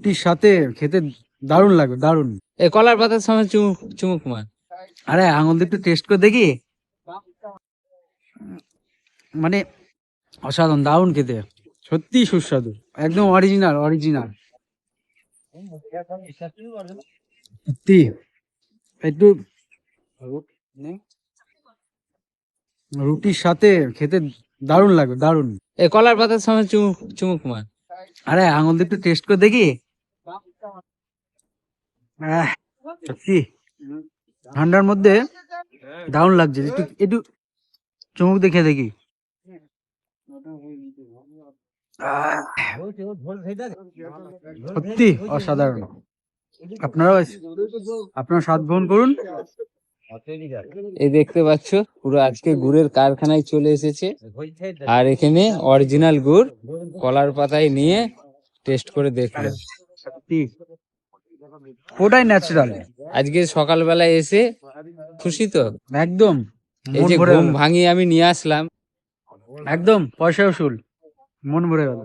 রুটির সাথে খেতে দারুণ লাগবে, দারুণ। এই কলার পাতার সময় চুমুক চুমুক মার। আরে আঙুল দিয়ে একটু টেস্ট করে দেখি। মানে অসাধারণ, দারুণ খেতে, সত্যি সুস্বাদু, একদম অরিজিনাল অরিজিনাল। সত্যি একটু রুটির সাথে খেতে দারুণ লাগবে, দারুণ। এই কলার পাতার সময় চুমুক চুমুক মার। আরে আঙুল দিয়ে একটু টেস্ট করে দেখি। সত্যি ঠান্ডার মধ্যে দারুণ লাগছে, একটু একটু চমক দেখে দেখি। সত্যি অসাধারণ। আপনারা স্বাদ গ্রহণ করুন। এই দেখতে পাচ্ছ পুরো আজকে গুড়ের কারখানায় চলে এসেছে, আর এখানে অরিজিনাল গুড় কলার পাতায় নিয়ে টেস্ট করে দেখলো। সত্যি ওটাই ন্যাচারাল। আজকে সকালবেলায় এসে খুশি তো একদম এই মন যে ভরে ঘুম গেল, ভাঙিয়ে আমি নিয়ে আসলাম। একদম পয়সা উসুল, মন ভরে গেল।